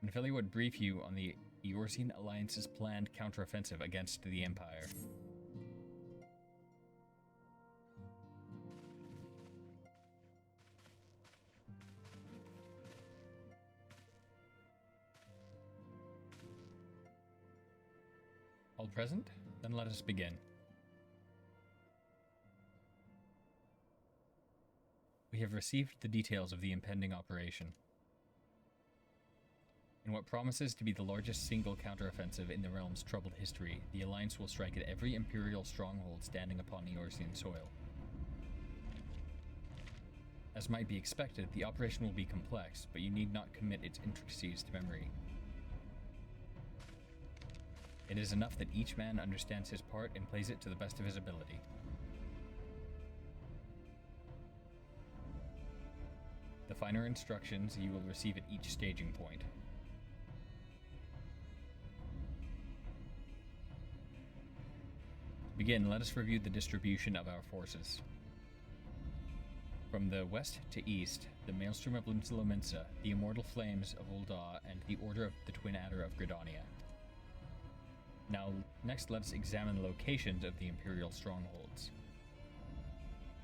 Confili would brief you on the Eorzean Alliance's planned counteroffensive against the Empire. All present? Then let us begin. We have received the details of the impending operation. In what promises to be the largest single counteroffensive in the realm's troubled history, the Alliance will strike at every Imperial stronghold standing upon Eorzean soil. As might be expected, the operation will be complex, but you need not commit its intricacies to memory. It is enough that each man understands his part and plays it to the best of his ability. The finer instructions you will receive at each staging point. To begin, let us review the distribution of our forces. From the west to east, the Maelstrom of Lominsa, the Immortal Flames of Ul'dah, and the Order of the Twin Adder of Gridania. Now, next let us examine the locations of the Imperial strongholds.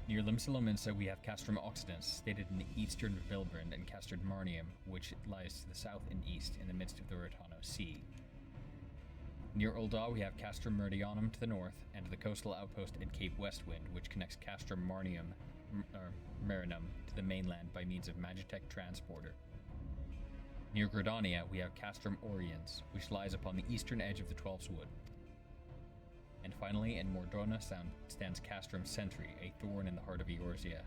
Near Limsa Lominsa we have Castrum Occidens, stated in the eastern Vilbrand, and Castrum Marnium, which lies to the south and east in the midst of the Rotano Sea. Near Ul'dah we have Castrum Meridianum to the north, and the coastal outpost at Cape Westwind, which connects Castrum Meridianum to the mainland by means of Magitech Transporter. Near Gridania we have Castrum Oriens, which lies upon the eastern edge of the Twelf's Wood. And finally, in Mordona stands Castrum Sentry, a thorn in the heart of Eorzea.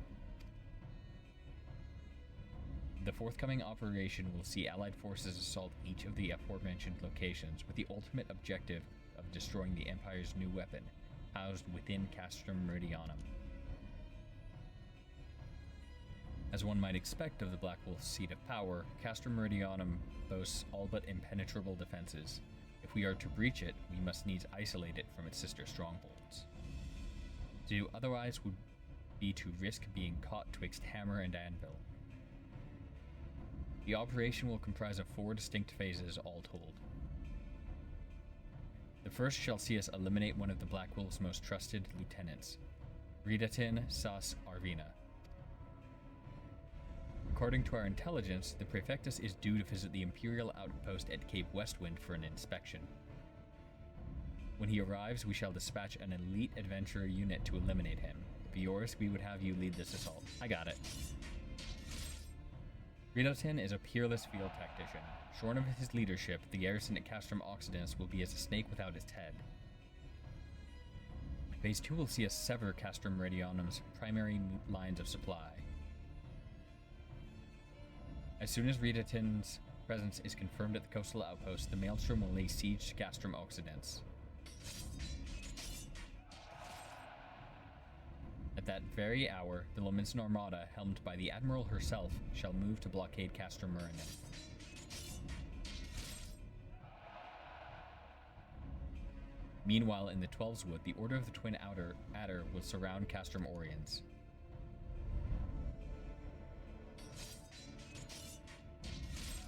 The forthcoming operation will see Allied forces assault each of the aforementioned locations with the ultimate objective of destroying the Empire's new weapon, housed within Castrum Meridianum. As one might expect of the Black Wolf's seat of power, Castrum Meridianum boasts all but impenetrable defenses. If we are to breach it, we must needs isolate it from its sister strongholds. To do otherwise would be to risk being caught twixt hammer and anvil. The operation will comprise of 4 distinct phases, all told. The first shall see us eliminate one of the Black Wolf's most trusted lieutenants, Ridatin Sas Arvina. According to our intelligence, the Praefectus is due to visit the Imperial outpost at Cape Westwind for an inspection. When he arrives, we shall dispatch an elite adventurer unit to eliminate him. If yours, we would have you lead this assault. I got it. Ridotin is a peerless field tactician. Shorn of his leadership, the garrison at Castrum Occidens will be as a snake without its head. Phase 2 will see us sever Castrum Meridianum's primary lines of supply. As soon as Ridatin's presence is confirmed at the coastal outpost, the Maelstrom will lay siege to Castrum Occidens. At that very hour, the Lominsan Armada, helmed by the Admiral herself, shall move to blockade Castrum Meridianum. Meanwhile, in the Twelf's Wood, the Order of the Twin Adder will surround Castrum Oriens.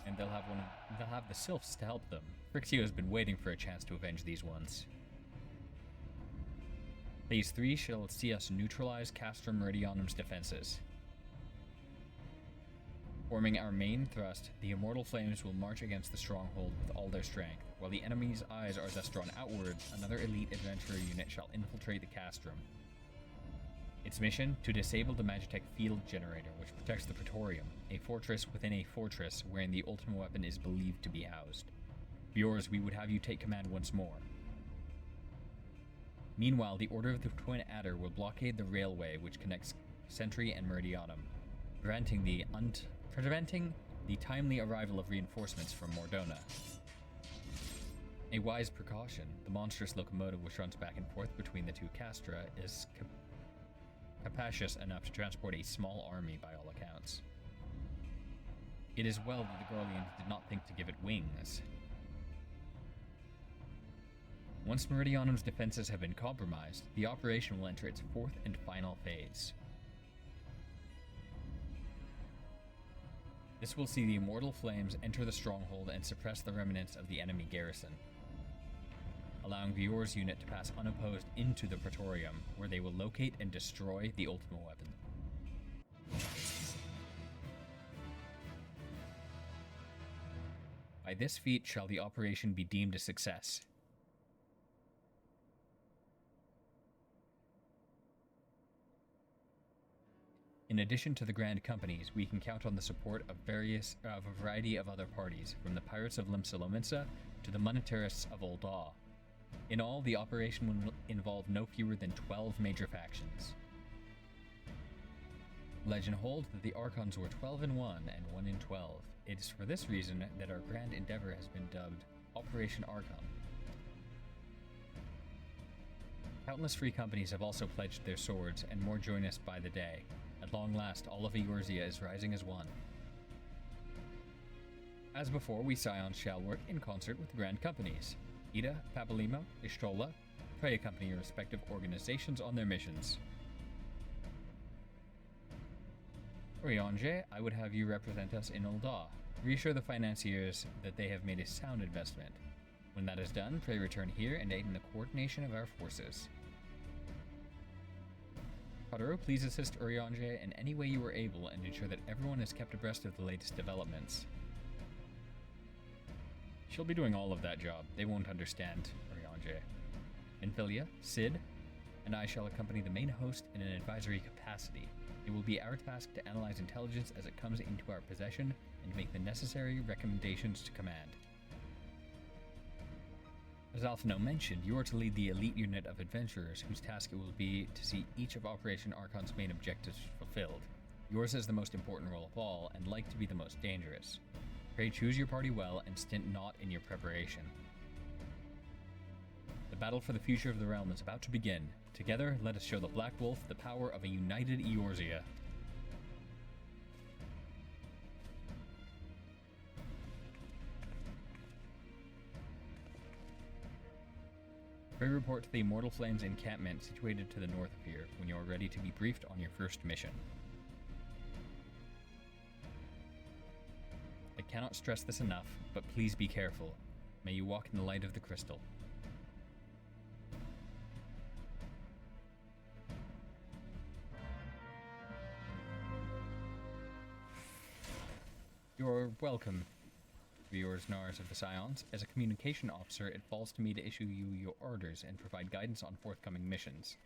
And they'll have the Sylphs to help them. Phrixio has been waiting for a chance to avenge these ones. Phase 3 shall see us neutralize Castrum Meridianum's defenses. Forming our main thrust, the Immortal Flames will march against the stronghold with all their strength. While the enemy's eyes are thus drawn outwards, another elite adventurer unit shall infiltrate the Castrum. Its mission? To disable the Magitech field generator, which protects the Praetorium, a fortress within a fortress wherein the ultimate weapon is believed to be housed. For yours, we would have you take command once more. Meanwhile, the Order of the Twin Adder will blockade the railway which connects Sentry and Meridianum, preventing the timely arrival of reinforcements from Mordona. A wise precaution, the monstrous locomotive which runs back and forth between the two castra is capacious enough to transport a small army by all accounts. It is well that the Gorlians did not think to give it wings. Once Meridianum's defenses have been compromised, the operation will enter its 4th and final phase. This will see the immortal flames enter the stronghold and suppress the remnants of the enemy garrison, allowing Vior's unit to pass unopposed into the Praetorium, where they will locate and destroy the ultimate weapon. By this feat shall the operation be deemed a success. In addition to the Grand Companies, we can count on the support of a variety of other parties, from the Pirates of Limsa to the Monetarists of Ul'dah. In all, the operation will involve no fewer than 12 major factions. Legend holds that the Archons were 12 in 1 and 1 in 12. It is for this reason that our grand endeavor has been dubbed Operation Archon. Countless free companies have also pledged their swords, and more join us by the day. At long last, all of Eorzea is rising as one. As before, we Scions shall work in concert with the Grand Companies. Ida, Papalymo, Ishtola, pray accompany your respective organizations on their missions. Urianger, I would have you represent us in Ul'dah. Reassure the financiers that they have made a sound investment. When that is done, pray return here and aid in the coordination of our forces. Kotaro, please assist Urianger in any way you are able and ensure that everyone is kept abreast of the latest developments. She'll be doing all of that job. They won't understand, Urianger. Infilia, Sid, and I shall accompany the main host in an advisory capacity. It will be our task to analyze intelligence as it comes into our possession and make the necessary recommendations to command. As Alphino mentioned, you are to lead the elite unit of adventurers whose task it will be to see each of Operation Archon's main objectives fulfilled. Yours is the most important role of all, and like to be the most dangerous. Pray choose your party well and stint not in your preparation. The battle for the future of the realm is about to begin. Together, let us show the Black Wolf the power of a united Eorzea. Pray report to the Immortal Flames encampment situated to the north of here when you are ready to be briefed on your first mission. I cannot stress this enough, but please be careful. May you walk in the light of the crystal. You're welcome, viewers Nars of the Scions. As a communication officer, it falls to me to issue you your orders and provide guidance on forthcoming missions.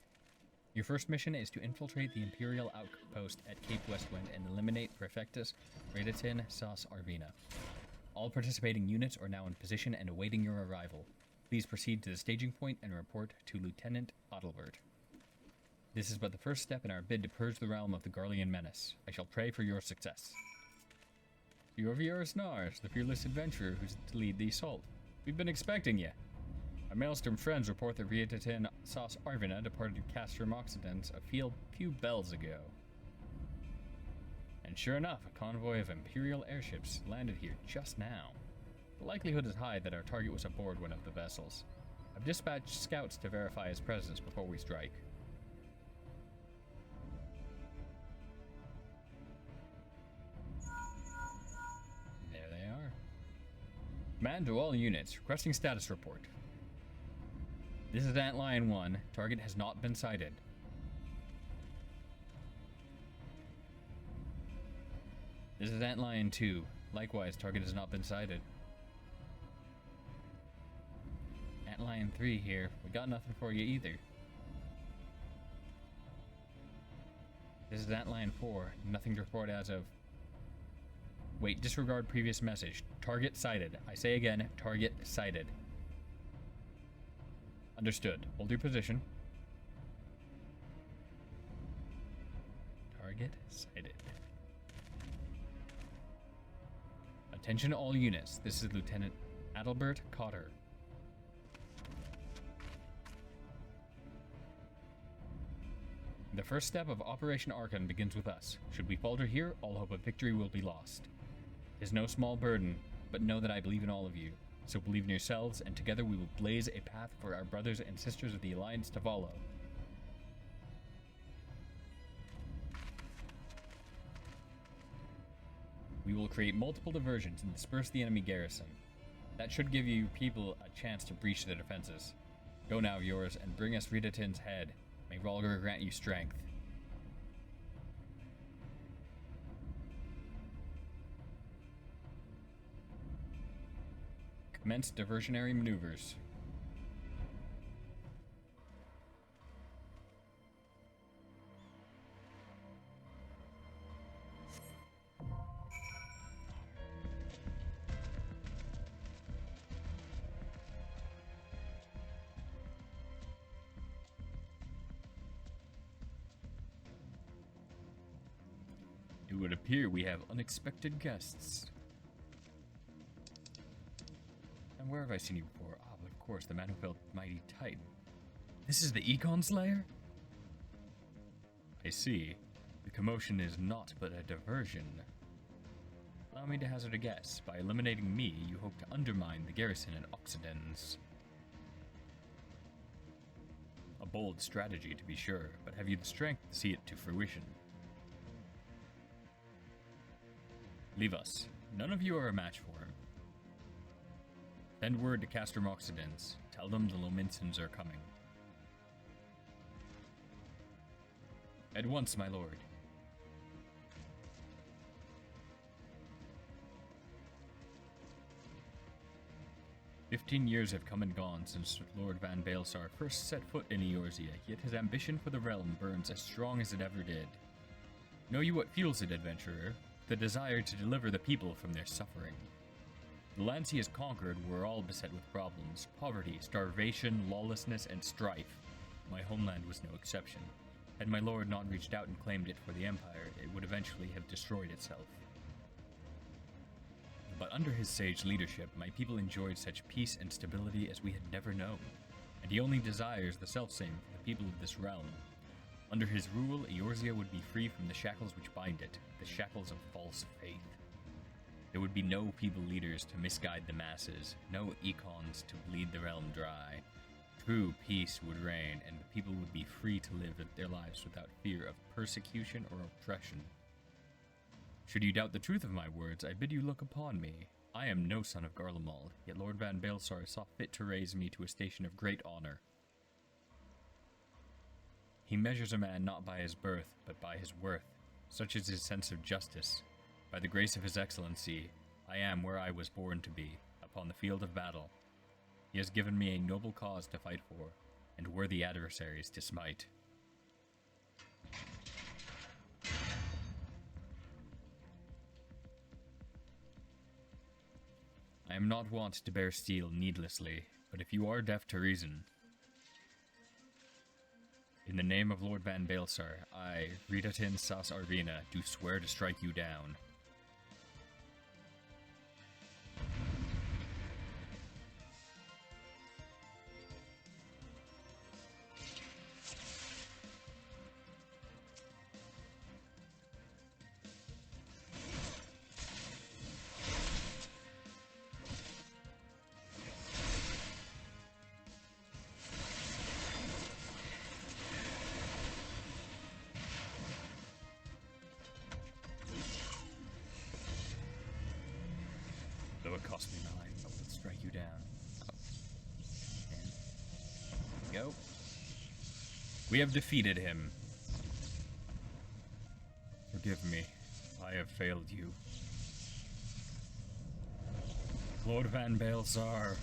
Your first mission is to infiltrate the Imperial outpost at Cape Westwind and eliminate Prefectus Reditin Sas Arvina. All participating units are now in position and awaiting your arrival. Please proceed to the staging point and report to Lieutenant Adalbert. This is but the first step in our bid to purge the realm of the Garlean menace. I shall pray for your success. Your viewers Nars, the fearless adventurer who's to lead the assault. We've been expecting you. Our Maelstrom friends report that Reditin Sas Arvina departed Castrum Occident a few bells ago. And sure enough, a convoy of Imperial airships landed here just now. The likelihood is high that our target was aboard one of the vessels. I've dispatched scouts to verify his presence before we strike. There they are. Command to all units, requesting status report. This is Antlion 1. Target has not been sighted. This is Antlion 2. Likewise, target has not been sighted. Antlion 3 here. We got nothing for you either. This is Antlion 4. Nothing to report as of... Wait, disregard previous message. Target sighted. I say again, target sighted. Understood. Hold your position. Target sighted. Attention all units. This is Lieutenant Adalbert Cotter. The first step of Operation Archon begins with us. Should we falter here, all hope of victory will be lost. It is no small burden, but know that I believe in all of you. So believe in yourselves, and together we will blaze a path for our brothers and sisters of the Alliance to follow. We will create multiple diversions and disperse the enemy garrison. That should give you people a chance to breach their defenses. Go now, yours, and bring us Ridatin's head. May Rolgar grant you strength. Commence diversionary maneuvers. It would appear we have unexpected guests. And where have I seen you before? Ah, but of course, the man who felled mighty Titan. This is the Econ Slayer? I see. The commotion is not but a diversion. Allow me to hazard a guess. By eliminating me, you hope to undermine the garrison in Occidens. A bold strategy, to be sure, but have you the strength to see it to fruition? Leave us. None of you are a match for him. Send word to Castrum Occidens. Tell them the Lominsons are coming. At once, my lord. "15 years have come and gone since Lord Van Baelsar first set foot in Eorzea, yet his ambition for the realm burns as strong as it ever did. Know you what fuels it, adventurer? The desire to deliver the people from their suffering. The lands he has conquered were all beset with problems: poverty, starvation, lawlessness, and strife. My homeland was no exception. Had my lord not reached out and claimed it for the Empire, it would eventually have destroyed itself. But under his sage leadership, my people enjoyed such peace and stability as we had never known, and he only desires the selfsame for the people of this realm. Under his rule, Eorzea would be free from the shackles which bind it, the shackles of false faith. There would be no people leaders to misguide the masses, no econs to bleed the realm dry. True peace would reign, and the people would be free to live their lives without fear of persecution or oppression. Should you doubt the truth of my words, I bid you look upon me. I am no son of Garlemald, yet Lord Van Baelsar saw fit to raise me to a station of great honor. He measures a man not by his birth, but by his worth. Such is his sense of justice. By the grace of his excellency, I am where I was born to be, upon the field of battle. He has given me a noble cause to fight for, and worthy adversaries to smite. I am not wont to bear steel needlessly, but if you are deaf to reason, in the name of Lord Van Baelsar, I, Ridatin Sas Arvina, do swear to strike you down. Though it cost me 9, I will strike you down. And go. We have defeated him. Forgive me. I have failed you. Lord Van Baelsar.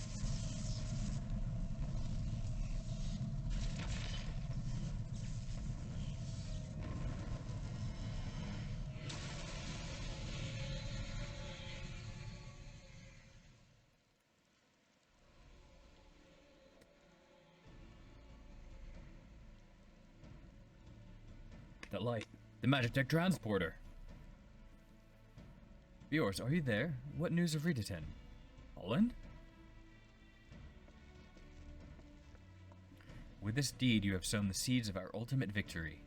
The light. The Magitech transporter. Viewers, are you there? What news of Ridatin? Holland? With this deed, you have sown the seeds of our ultimate victory.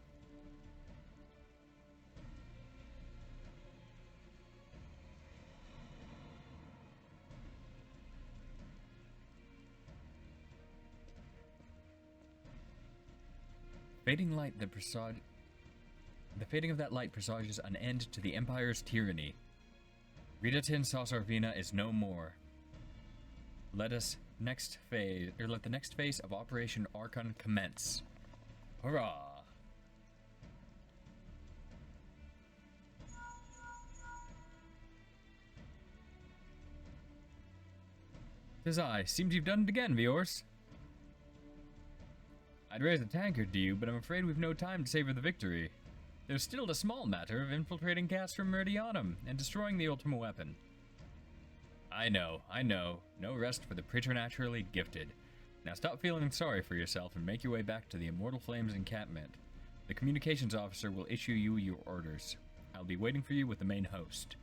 Fading light that presage... The fading of that light presages an end to the Empire's tyranny. Rita Tin Sarvina is no more. Let the next phase of Operation Archon commence. Hurrah! 'Tis I. Seems you've done it again, Viors. I'd raise a tankard to you, but I'm afraid we've no time to savor the victory. There's still the small matter of infiltrating Castrum Meridianum and destroying the Ultima weapon. I know. No rest for the preternaturally gifted. Now stop feeling sorry for yourself and make your way back to the Immortal Flames encampment. The communications officer will issue you your orders. I'll be waiting for you with the main host.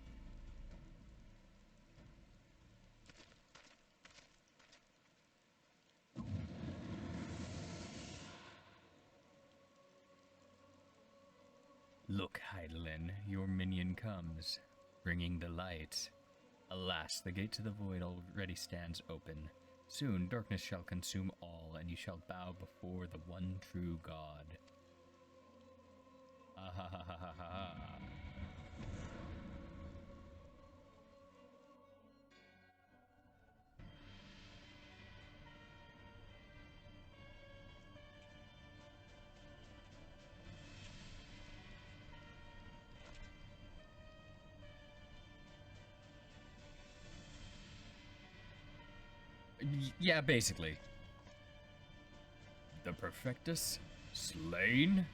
Look, Heidelin, your minion comes, bringing the light. Alas, the gate to the void already stands open. Soon darkness shall consume all, and you shall bow before the one true God. Ah ha ha ha ha ha. Yeah, basically. The Perfectus? Slain?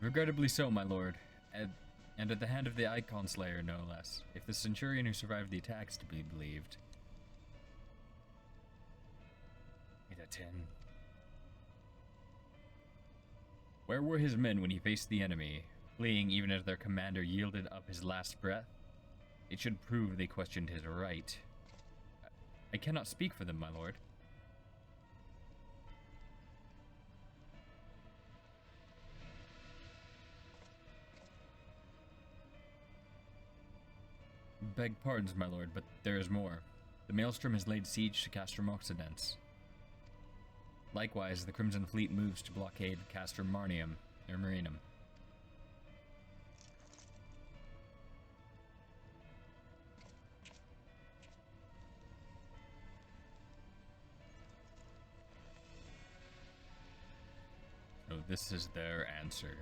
Regrettably so, my lord. And at the hand of the Icon Slayer, no less. If the Centurion who survived the attack is to be believed. 8 out of 10. Where were his men when he faced the enemy, fleeing even as their commander yielded up his last breath? It should prove they questioned his right. I cannot speak for them, my lord. Beg pardons, my lord, but there is more. The Maelstrom has laid siege to Castrum Occidents. Likewise, the Crimson Fleet moves to blockade Castrum Meridianum. So this is their answer.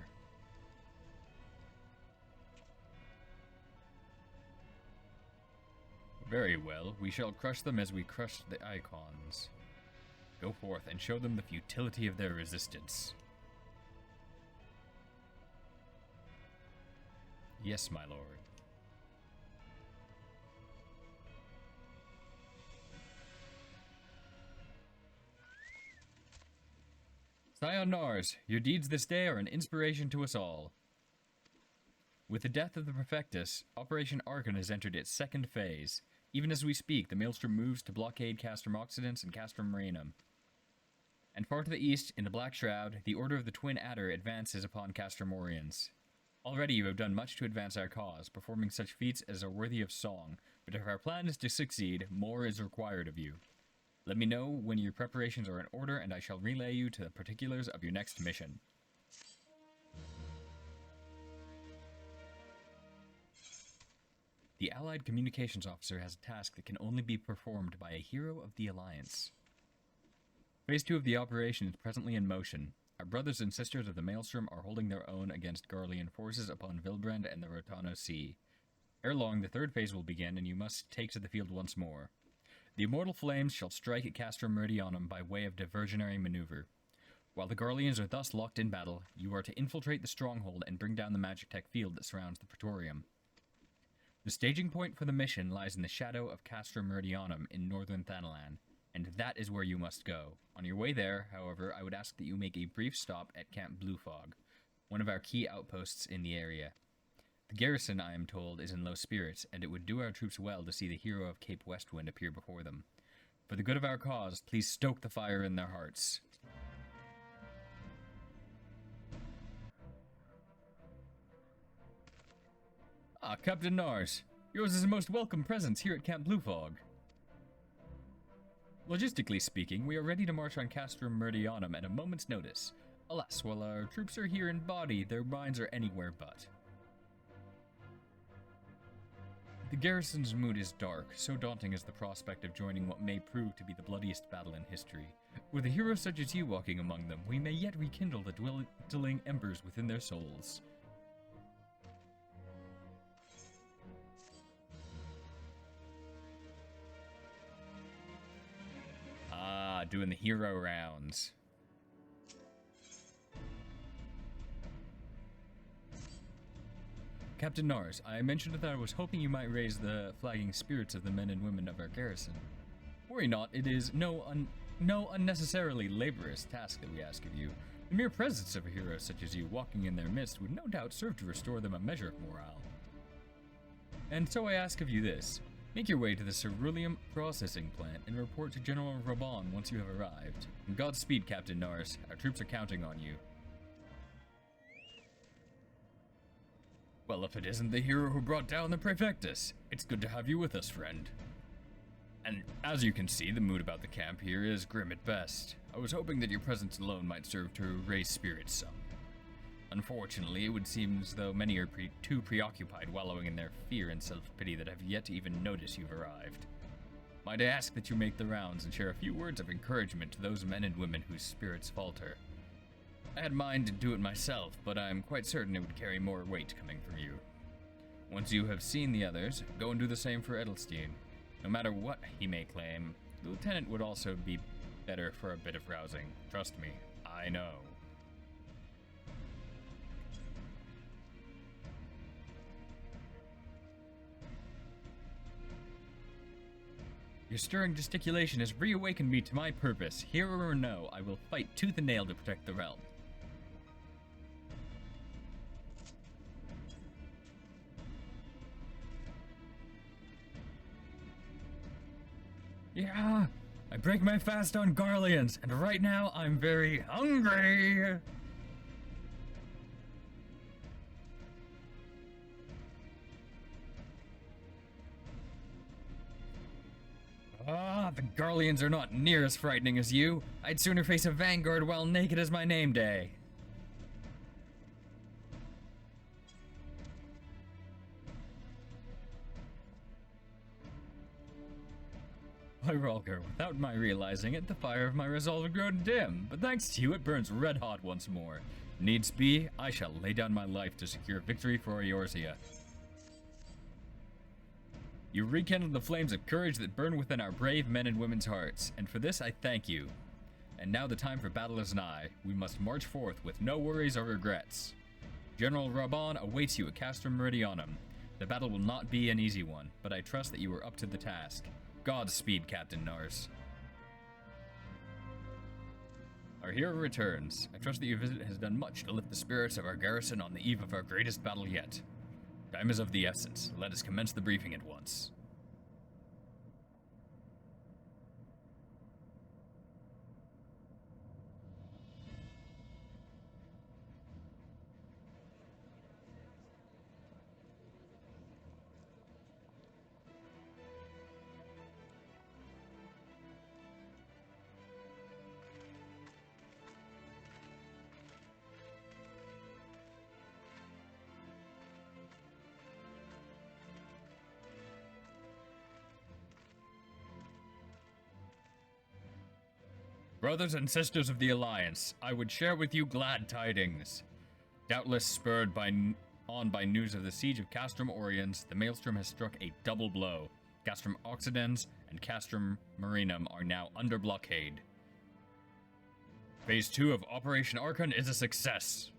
Very well, we shall crush them as we crushed the Icons. Go forth and show them the futility of their resistance. Yes, my lord. Scion Nars, your deeds this day are an inspiration to us all. With the death of the Perfectus, Operation Archon has entered its second phase. Even as we speak, the Maelstrom moves to blockade Castrum Occidents and Castrum Meridianum. And far to the east, in the Black Shroud, the Order of the Twin Adder advances upon Castrum Oriens. Already you have done much to advance our cause, performing such feats as are worthy of song, but if our plan is to succeed, more is required of you. Let me know when your preparations are in order, and I shall relay you to the particulars of your next mission. The Allied Communications Officer has a task that can only be performed by a hero of the Alliance. Phase 2 of the operation is presently in motion. Our brothers and sisters of the Maelstrom are holding their own against Garlean forces upon Vilbrand and the Rotano Sea. Ere long, the third phase will begin, and you must take to the field once more. The Immortal Flames shall strike at Castrum Meridianum by way of diversionary maneuver. While the Garleans are thus locked in battle, you are to infiltrate the stronghold and bring down the magic tech field that surrounds the Praetorium. The staging point for the mission lies in the shadow of Castrum Meridianum in northern Thanalan, and that is where you must go. On your way there, however, I would ask that you make a brief stop at Camp Bluefog, one of our key outposts in the area. The garrison, I am told, is in low spirits, and it would do our troops well to see the hero of Cape Westwind appear before them. For the good of our cause, please stoke the fire in their hearts. Ah, Captain Nars, yours is a most welcome presence here at Camp Bluefog. Logistically speaking, we are ready to march on Castrum Meridianum at a moment's notice. Alas, while our troops are here in body, their minds are anywhere but. The garrison's mood is dark, so daunting is the prospect of joining what may prove to be the bloodiest battle in history. With a hero such as you walking among them, we may yet rekindle the dwindling embers within their souls. Ah, doing the hero rounds. Captain Nars, I mentioned that I was hoping you might raise the flagging spirits of the men and women of our garrison. Worry not, it is no unnecessarily laborious task that we ask of you. The mere presence of a hero such as you walking in their midst would no doubt serve to restore them a measure of morale. And so I ask of you this. Make your way to the ceruleum processing plant and report to General Raban once you have arrived. And Godspeed, Captain Nars. Our troops are counting on you. Well, if it isn't the hero who brought down the Prefectus, it's good to have you with us, friend. And as you can see, the mood about the camp here is grim at best. I was hoping that your presence alone might serve to raise spirits some. Unfortunately, it would seem as though many are too preoccupied wallowing in their fear and self-pity that have yet to even notice you've arrived. Might I ask that you make the rounds and share a few words of encouragement to those men and women whose spirits falter? I had mind to do it myself, but I'm quite certain it would carry more weight coming from you. Once you have seen the others, go and do the same for Edelstein. No matter what he may claim, the lieutenant would also be better for a bit of rousing. Trust me, I know. Your stirring gesticulation has reawakened me to my purpose. Hero or no, I will fight tooth and nail to protect the realm. Yeah, I break my fast on Garleans, and right now I'm very hungry. Ah, the Garleans are not near as frightening as you. I'd sooner face a vanguard while naked as my name day. Why, Rolger, without my realizing it, the fire of my resolve had grown dim, but thanks to you, it burns red hot once more. Needs be, I shall lay down my life to secure victory for Eorzea. You rekindled the flames of courage that burn within our brave men and women's hearts, and for this I thank you. And now the time for battle is nigh. We must march forth with no worries or regrets. General Raban awaits you at Castrum Meridianum. The battle will not be an easy one, but I trust that you are up to the task. Godspeed, Captain Nars. Our hero returns. I trust that your visit has done much to lift the spirits of our garrison on the eve of our greatest battle yet. Time is of the essence. Let us commence the briefing at once. Brothers and sisters of the Alliance, I would share with you glad tidings. Doubtless spurred on by news of the siege of Castrum Oriens, the Maelstrom has struck a double blow. Castrum Occidens and Castrum Meridianum are now under blockade. Phase 2 of Operation Archon is a success.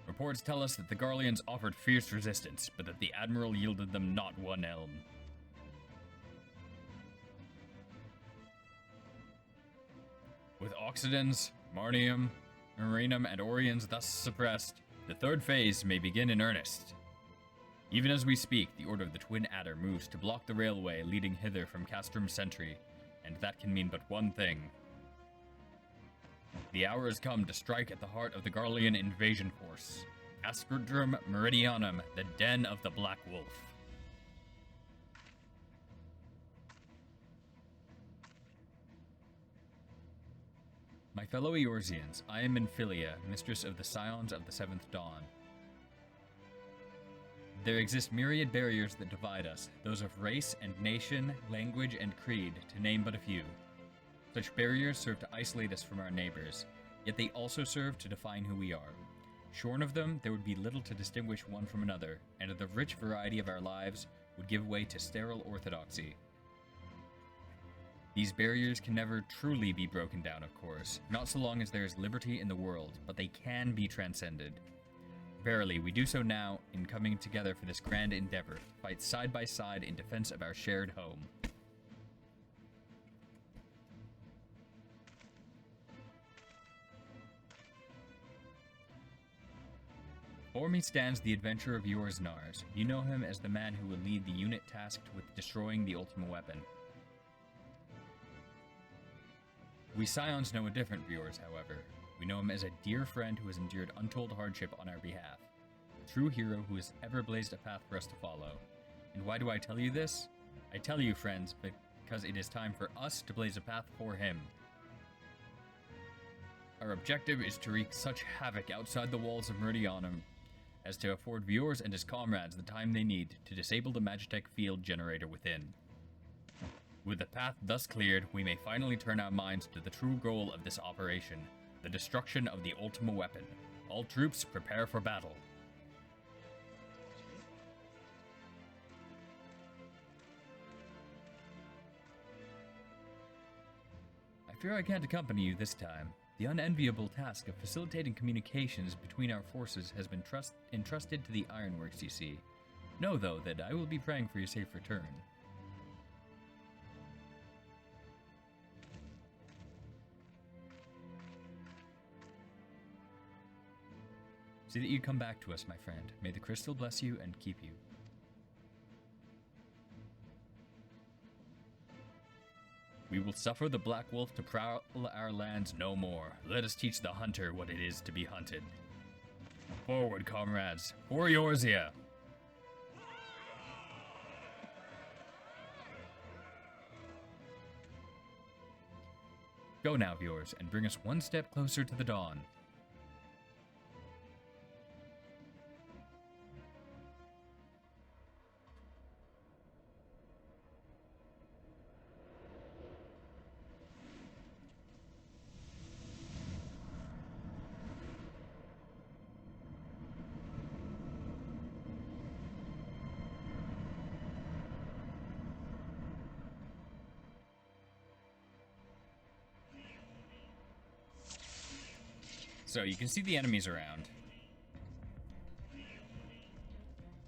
Reports tell us that the Garleans offered fierce resistance, but that the Admiral yielded them not one elm. With Occidens, Meridianum, and Oriens thus suppressed, the third phase may begin in earnest. Even as we speak, the Order of the Twin Adder moves to block the railway leading hither from Castrum Sentry, and that can mean but one thing. The hour has come to strike at the heart of the Garlean invasion force. Castrum Meridianum, the den of the Black Wolf. My fellow Eorzeans, I am Infilia, mistress of the Scions of the Seventh Dawn. There exist myriad barriers that divide us, those of race and nation, language and creed, to name but a few. Such barriers serve to isolate us from our neighbors, yet they also serve to define who we are. Shorn of them, there would be little to distinguish one from another, and the rich variety of our lives would give way to sterile orthodoxy. These barriers can never truly be broken down, of course, not so long as there is liberty in the world, but they can be transcended. Verily, we do so now in coming together for this grand endeavor, to fight side by side in defense of our shared home. Before me stands the adventurer of yours, Nars. You know him as the man who will lead the unit tasked with destroying the Ultima Weapon. We Scions know a different viewers, however. We know him as a dear friend who has endured untold hardship on our behalf. A true hero who has ever blazed a path for us to follow. And why do I tell you this? I tell you, friends, because it is time for us to blaze a path for him. Our objective is to wreak such havoc outside the walls of Meridianum as to afford viewers and his comrades the time they need to disable the Magitech field generator within. With the path thus cleared, we may finally turn our minds to the true goal of this operation, the destruction of the Ultima Weapon. All troops prepare for battle. I fear I can't accompany you this time. The unenviable task of facilitating communications between our forces has been entrusted to the Ironworks, you see. Know, though, that I will be praying for your safe return. See that you come back to us, my friend. May the crystal bless you and keep you. We will suffer the Black Wolf to prowl our lands no more. Let us teach the hunter what it is to be hunted. Forward, comrades, for Eorzea! Go now, viewers, and bring us one step closer to the dawn. So you can see the enemies around.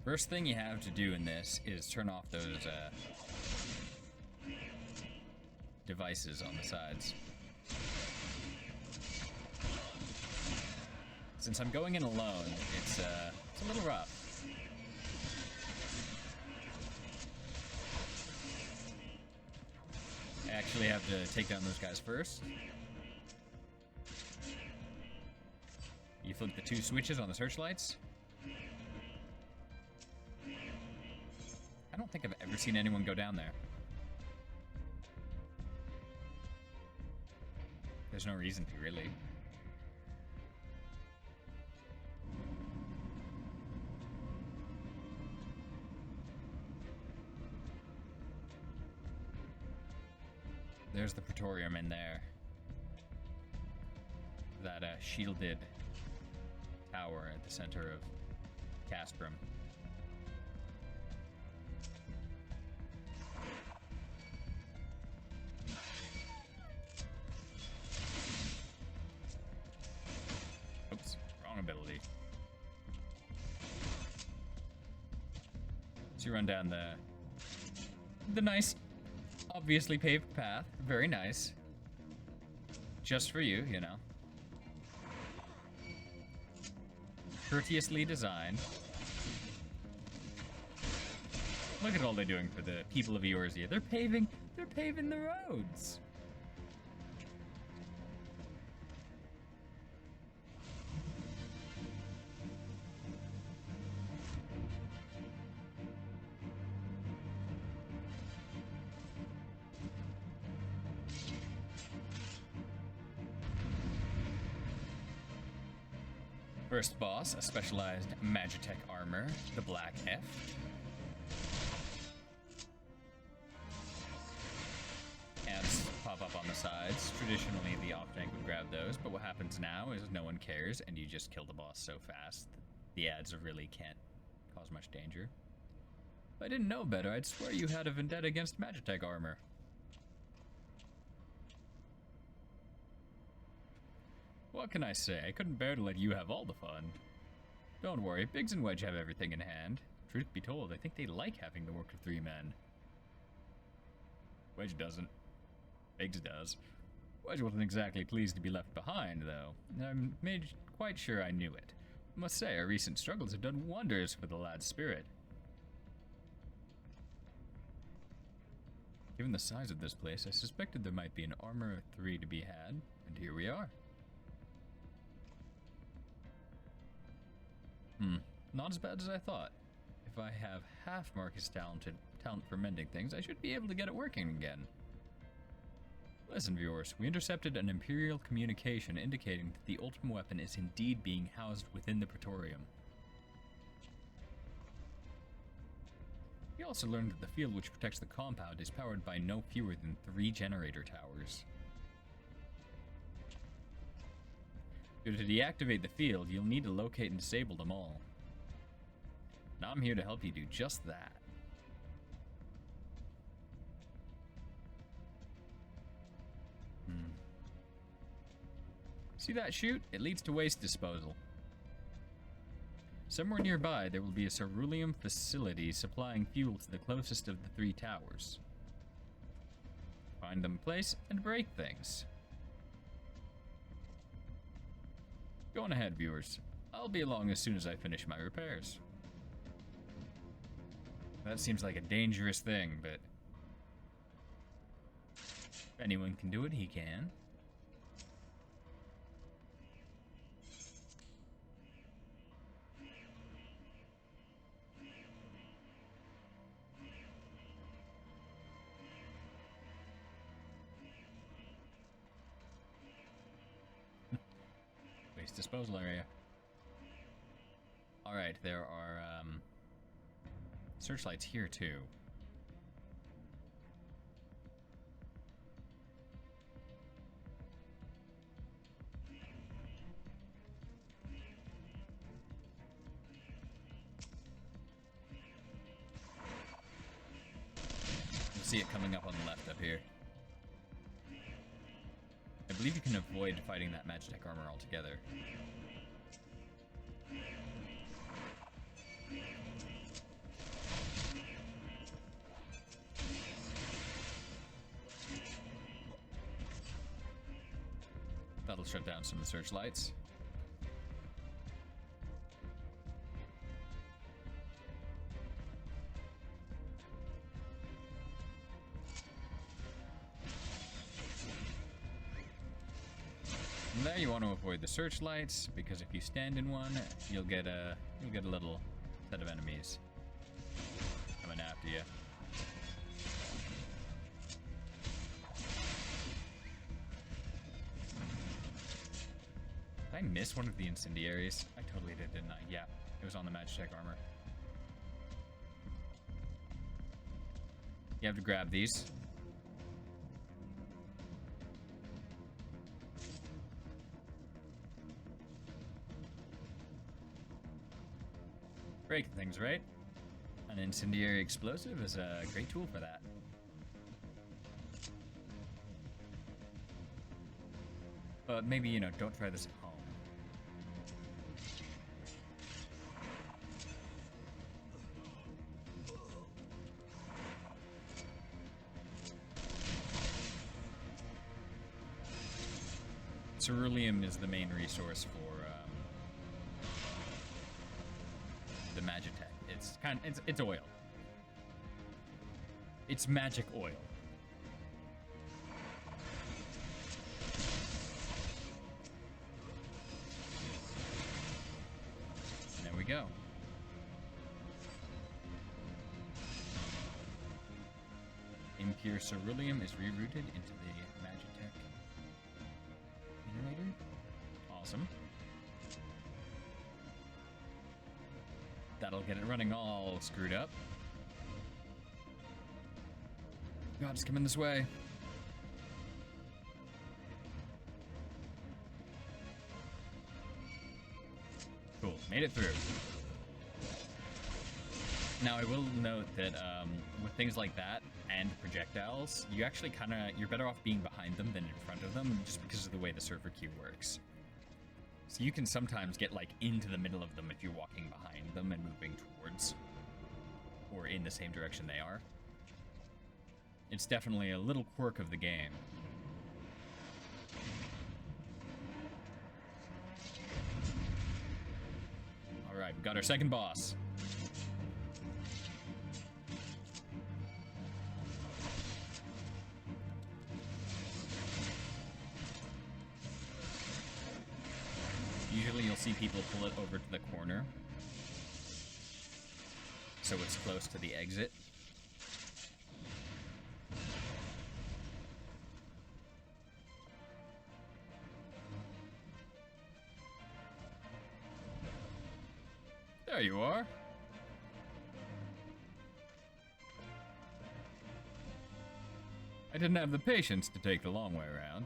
First thing you have to do in this is turn off those devices on the sides. Since I'm going in alone, it's a little rough. I actually have to take down those guys first. You flip the two switches on the searchlights. I don't think I've ever seen anyone go down there. There's no reason to, really. There's the Praetorium in there. That shielded tower at the center of Castrum. Oops, wrong ability. So you run down the nice, obviously paved path. Very nice. Just for you, you know. Courteously designed. Look at all they're doing for the people of Eorzea. They're paving the roads. First boss, a specialized Magitech armor, the Black F. Ants pop up on the sides. Traditionally, the off-tank would grab those, but what happens now is no one cares, and you just kill the boss so fast. The ads really can't cause much danger. If I didn't know better, I'd swear you had a vendetta against Magitech armor. What can I say? I couldn't bear to let you have all the fun. Don't worry, Biggs and Wedge have everything in hand. Truth be told, I think they like having the work of 3 men. Wedge doesn't. Biggs does. Wedge wasn't exactly pleased to be left behind, though. I'm made quite sure I knew it. I must say, our recent struggles have done wonders for the lad's spirit. Given the size of this place, I suspected there might be an armor of 3 to be had, and here we are. Not as bad as I thought. If I have half Marcus' talent for mending things, I should be able to get it working again. Listen, viewers, we intercepted an Imperial communication indicating that the ultimate weapon is indeed being housed within the Praetorium. We also learned that the field which protects the compound is powered by no fewer than 3 generator towers. To deactivate the field, you'll need to locate and disable them all. Now I'm here to help you do just that. See that chute? It leads to waste disposal. Somewhere nearby, there will be a ceruleum facility supplying fuel to the closest of the 3 towers. Find them, place, and break things. Go on ahead, viewers. I'll be along as soon as I finish my repairs. That seems like a dangerous thing, but if anyone can do it, he can. Waste disposal area. Alright, there are searchlights here too. You'll see it coming up on the left up here. I believe you can avoid fighting that Magitech armor altogether. That'll shut down some of the searchlights. From there, you want to avoid the searchlights because if you stand in one, you'll get a little set of enemies coming after you. Did I miss one of the incendiaries? I totally did, didn't I? Yeah, it was on the Magitech armor. You have to grab these. Break things, right? An incendiary explosive is a great tool for that. But maybe, you know, don't try this at home. Ceruleum is the main resource for the Magitech. It's oil. It's magic oil. And there we go. Impure ceruleum is rerouted into the Magitech generator. Awesome. That'll get it running all screwed up. God, it's coming this way. Cool, made it through. Now, I will note that with things like that and projectiles, you actually you're better off being behind them than in front of them, just because of the way the server queue works. So you can sometimes get, like, into the middle of them if you're walking behind them and moving towards, or in the same direction they are. It's definitely a little quirk of the game. Alright, we got our second boss. Usually you'll see people pull it over to the corner, so it's close to the exit. There you are. I didn't have the patience to take the long way around.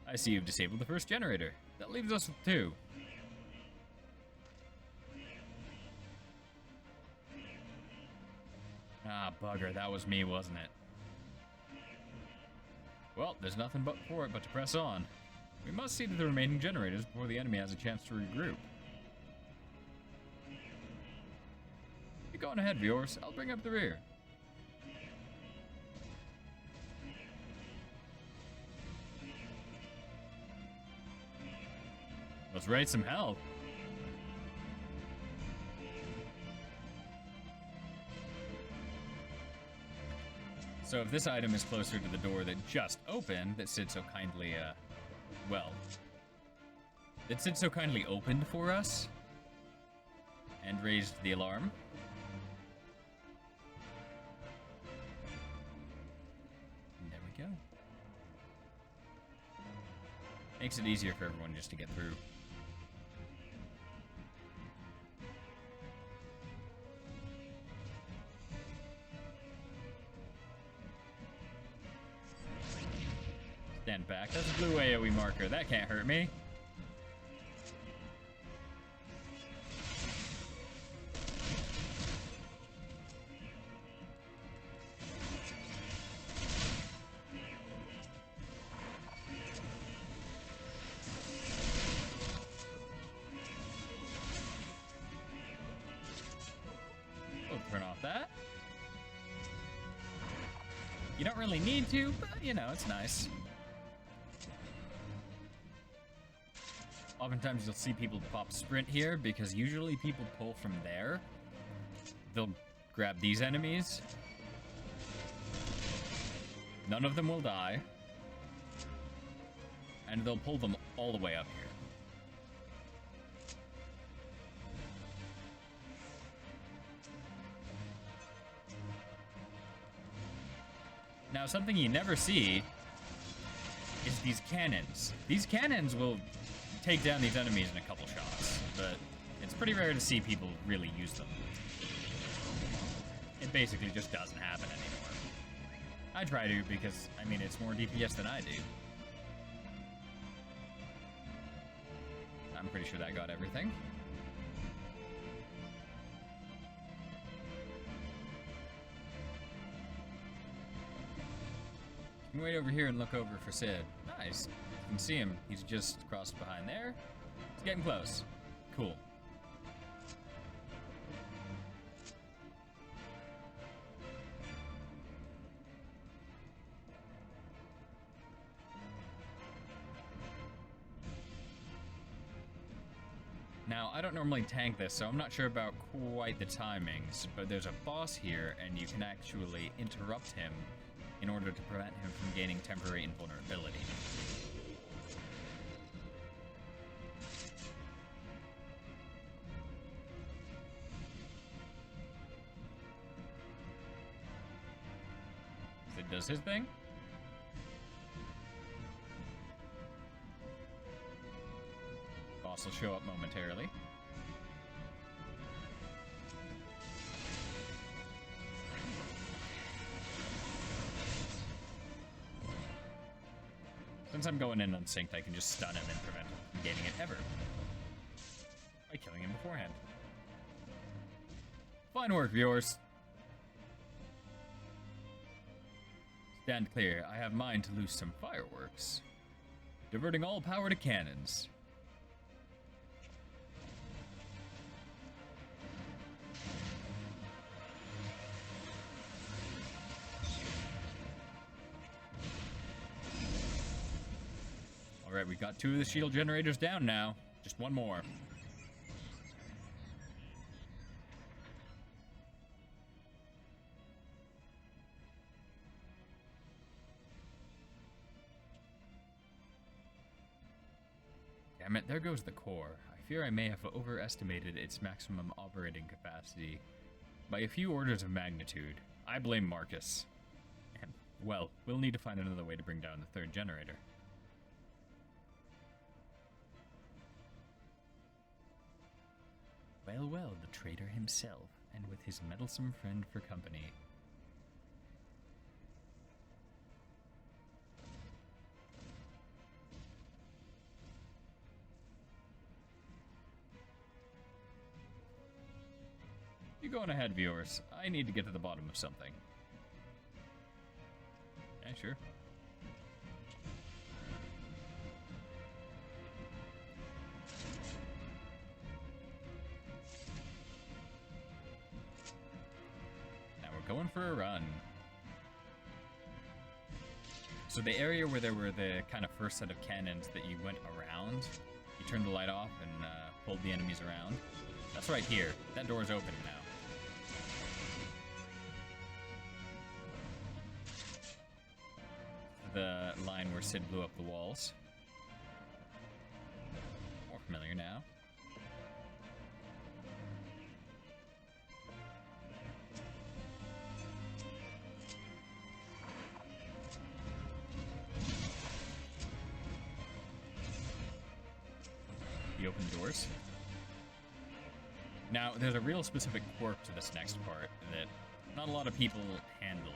I see you've disabled the first generator. That leaves us with 2. Ah, bugger, that was me, wasn't it? Well, there's nothing for it but to press on. We must see to the remaining generators before the enemy has a chance to regroup. Keep going ahead, viewers. I'll bring up the rear. Let's raise some hell. So if this item is closer to the door that just opened, that Sid so kindly, that Sid so kindly opened for us and raised the alarm. And there we go. Makes it easier for everyone just to get through. Stand back. That's a blue AoE marker. That can't hurt me. We'll turn off that. You don't really need to, but, you know, it's nice. Oftentimes you'll see people pop sprint here because usually people pull from there. They'll grab these enemies. None of them will die. And they'll pull them all the way up here. Now, something you never see is these cannons. These cannons will take down these enemies in a couple shots, but it's pretty rare to see people really use them. It basically just doesn't happen anymore. I try to because, I mean, it's more DPS than I do. I'm pretty sure that got everything. You can wait over here and look over for Sid. Nice. You can see him. He's just crossed behind there. He's getting close. Cool. Now, I don't normally tank this, so I'm not sure about quite the timings, but there's a boss here, and you can actually interrupt him in order to prevent him from gaining temporary invulnerability. It does his thing. Boss will show up momentarily. Since I'm going in unsynced, I can just stun him and prevent him from gaining it ever. By killing him beforehand. Fine work, viewers. Stand clear. I have mind to loose some fireworks. Diverting all power to cannons. Alright, we got 2 of the shield generators down now. Just one more. Damn it, there goes the core. I fear I may have overestimated its maximum operating capacity by a few orders of magnitude. I blame Marcus. And, well, we'll need to find another way to bring down the 3rd generator. Well, well, the traitor himself, and with his meddlesome friend for company. You go on ahead, viewers. I need to get to the bottom of something. Yeah, sure. Going for a run. So the area where there were the kind of first set of cannons that you went around, you turned the light off and pulled the enemies around. That's right here. That door's open now. The line where Sid blew up the walls. More familiar now. Open doors. Now, there's a real specific quirk to this next part that not a lot of people handle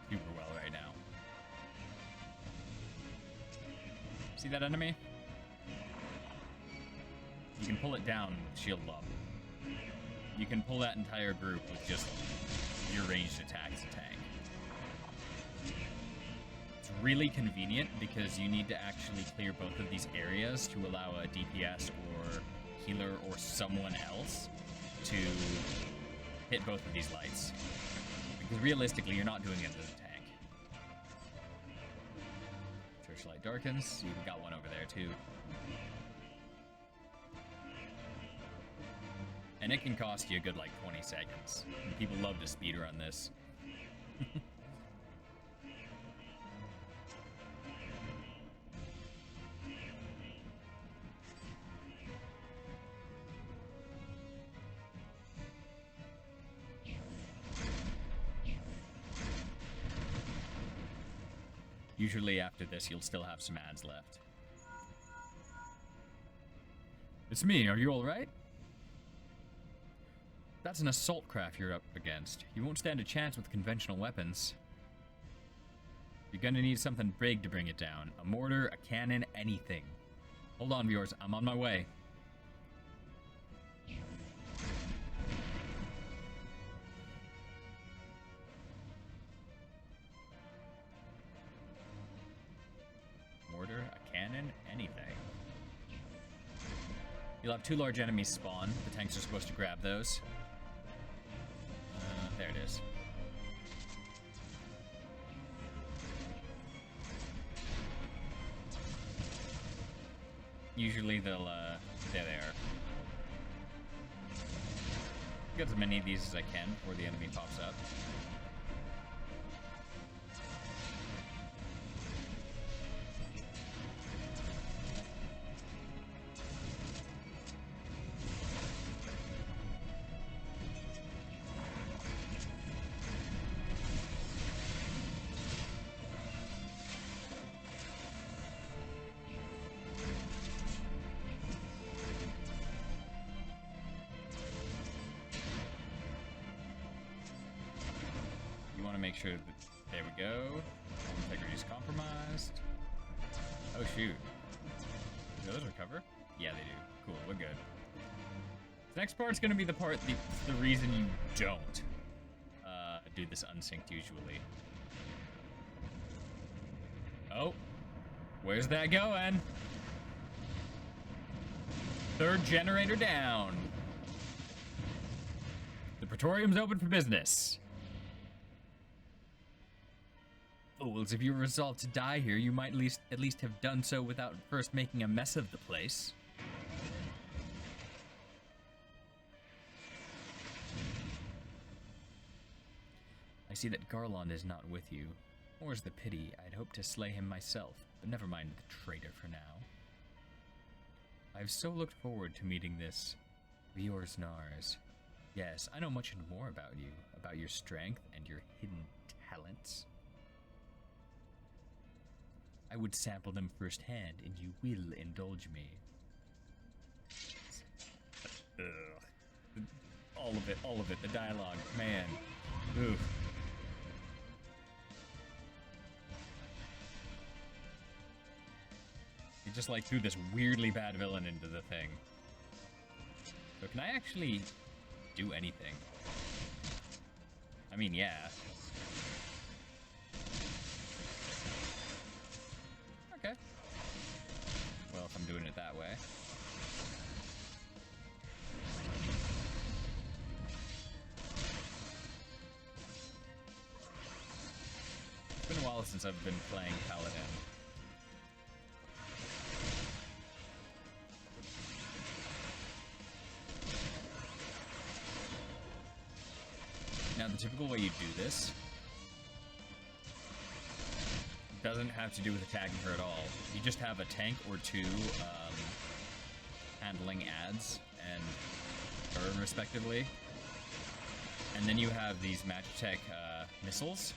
super well right now. See that enemy? You can pull it down with shield lob. You can pull that entire group with just your ranged attack as a tank. It's really convenient because you need to actually clear both of these areas to allow a DPS or healer or someone else to hit both of these lights. Because realistically, you're not doing it as a tank. Searchlight darkens. You've got one over there too. And it can cost you a good like 20 seconds. And people love to speedrun this. Usually after this, you'll still have some ads left. It's me, are you alright? That's an assault craft you're up against. You won't stand a chance with conventional weapons. You're gonna need something big to bring it down. A mortar, a cannon, anything. Hold on, viewers, I'm on my way. Mortar, a cannon, anything. You'll have 2 large enemies spawn. The tanks are supposed to grab those. There it is. Usually they'll, there they are. Get as many of these as I can before the enemy pops up. Make sure that, there we go. Integrity is compromised. Oh, shoot. Do those recover? Yeah, they do. Cool, we're good. The next part's gonna be the part, the reason you don't do this unsynced usually. Oh. Where's that going? Third generator down. The Praetorium's open for business. Fools, if you resolve to die here, you might at least have done so without first making a mess of the place. I see that Garland is not with you. More's the pity. I'd hoped to slay him myself, but never mind the traitor for now. I've so looked forward to meeting this Viors Nars. Yes, I know much and more about you, about your strength and your hidden talents. I would sample them firsthand, and you will indulge me. Ugh. All of it, the dialogue, man. Oof. He just like threw this weirdly bad villain into the thing. So can I actually do anything? I mean, yeah. Okay. Well, if I'm doing it that way. It's been a while since I've been playing Paladin. Now, the typical way you do this doesn't have to do with attacking her at all. You just have a tank or two handling ads and her, respectively. And then you have these Magitech missiles.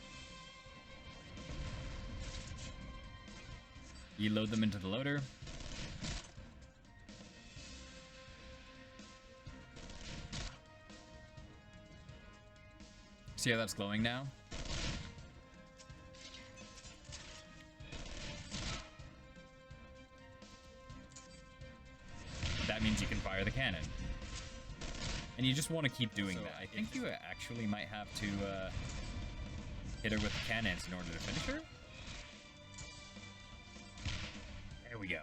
You load them into the loader. See how that's glowing now? That means you can fire the cannon. And you just want to keep doing that. I think you actually might have to hit her with the cannons in order to finish her. There we go.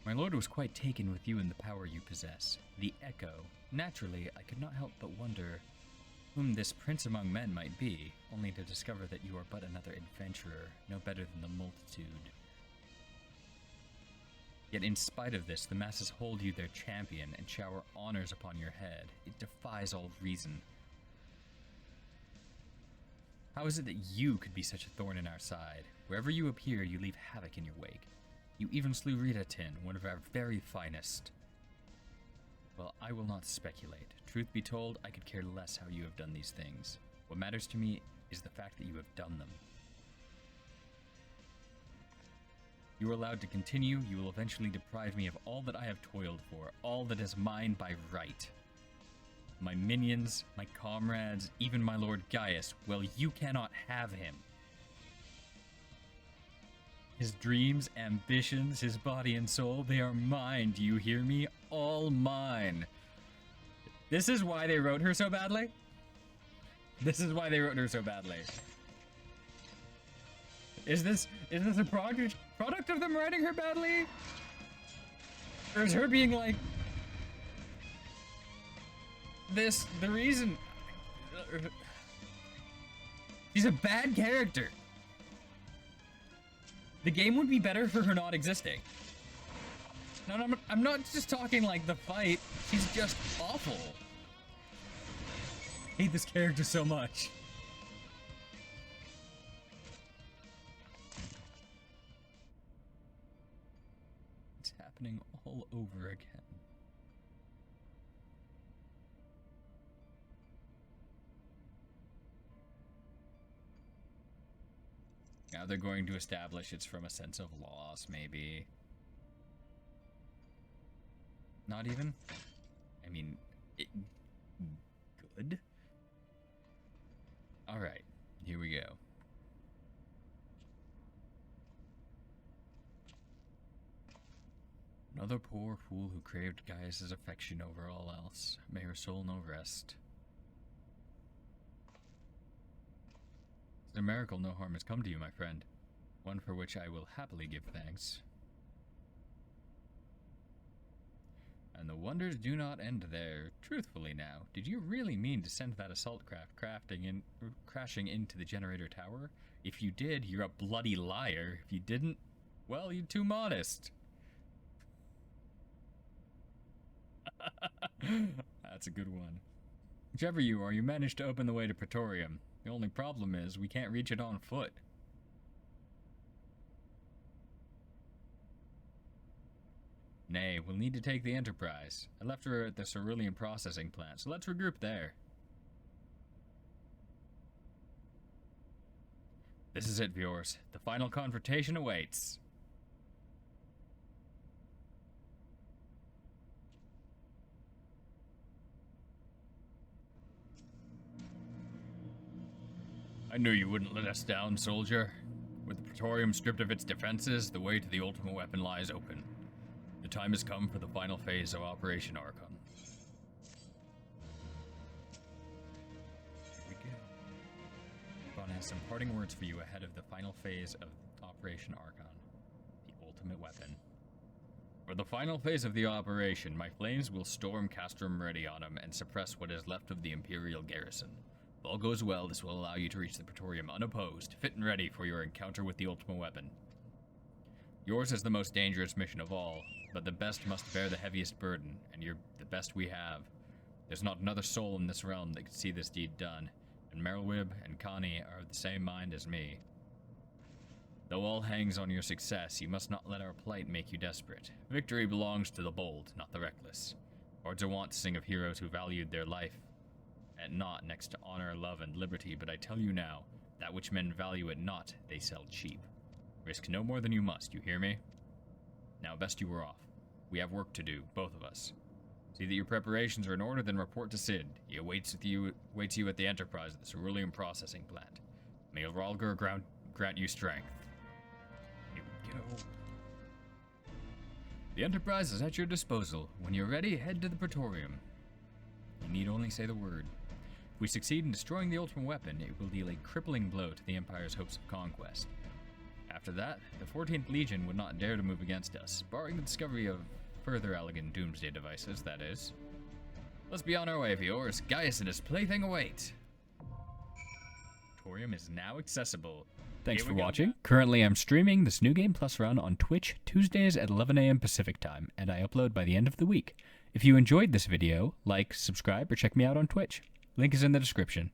My lord was quite taken with you and the power you possess. The Echo. Naturally, I could not help but wonder whom this prince among men might be, only to discover that you are but another adventurer, no better than the multitude. Yet in spite of this, the masses hold you their champion and shower honors upon your head. It defies all reason. How is it that you could be such a thorn in our side? Wherever you appear, you leave havoc in your wake. You even slew Ritatin, one of our very finest. Well, I will not speculate. Truth be told, I could care less how you have done these things. What matters to me is the fact that you have done them. You are allowed to continue. You will eventually deprive me of all that I have toiled for, all that is mine by right. My minions, my comrades, even my Lord Gaius, well, you cannot have him. His dreams, ambitions, his body and soul, they are mine, do you hear me? All mine. This is why they wrote her so badly? This is why they wrote her so badly. Is this a product of them writing her badly? Or is her being like... this, the reason... She's a bad character. The game would be better for her not existing. No, I'm not just talking like the fight. She's just awful. I hate this character so much. It's happening all over again. Now they're going to establish it's from a sense of loss, maybe. Not even? I mean, good? Alright, here we go. Another poor fool who craved Gaius' affection over all else. May her soul know rest. It's a miracle no harm has come to you, my friend. One for which I will happily give thanks. And the wonders do not end there. Truthfully now, did you really mean to send that assault craft crashing into the generator tower? If you did, you're a bloody liar. If you didn't, well, you're too modest. That's a good one. Whichever you are, you managed to open the way to Praetorium. The only problem is, we can't reach it on foot. Nay, we'll need to take the Enterprise. I left her at the Cerulean processing plant, so let's regroup there. This is it, viewers. The final confrontation awaits. I knew you wouldn't let us down, soldier. With the Praetorium stripped of its defenses, the way to the ultimate weapon lies open. The time has come for the final phase of Operation Archon. Here we go. Ron has some parting words for you ahead of the final phase of Operation Archon, the ultimate weapon. For the final phase of the operation, my flames will storm Castrum Meridianum and suppress what is left of the Imperial garrison. If all goes well, this will allow you to reach the Praetorium unopposed, fit and ready for your encounter with the ultimate weapon. Yours is the most dangerous mission of all, but the best must bear the heaviest burden, and you're the best we have. There's not another soul in this realm that could see this deed done, and Merylwib and Connie are of the same mind as me. Though all hangs on your success, you must not let our plight make you desperate. Victory belongs to the bold, not the reckless. Bards are wont to sing of heroes who valued their life, and not next to honor, love, and liberty, but I tell you now, that which men value it not, they sell cheap. Risk no more than you must, you hear me? Now best you were off. We have work to do, both of us. See that your preparations are in order, then report to Sid. He awaits you at the Enterprise at the Cerulean processing plant. May Ralger grant you strength. Here we go. The Enterprise is at your disposal. When you're ready, head to the Praetorium. You need only say the word. If we succeed in destroying the ultimate weapon, it will deal a crippling blow to the Empire's hopes of conquest. After that, the 14th Legion would not dare to move against us, barring the discovery of further elegant doomsday devices, that is. Let's be on our way, viewers. Gaius and his plaything await. Praetorium is now accessible. Thanks for watching. Currently, I'm streaming this New Game Plus run on Twitch Tuesdays at 11 a.m. Pacific time, and I upload by the end of the week. If you enjoyed this video, like, subscribe, or check me out on Twitch. Link is in the description.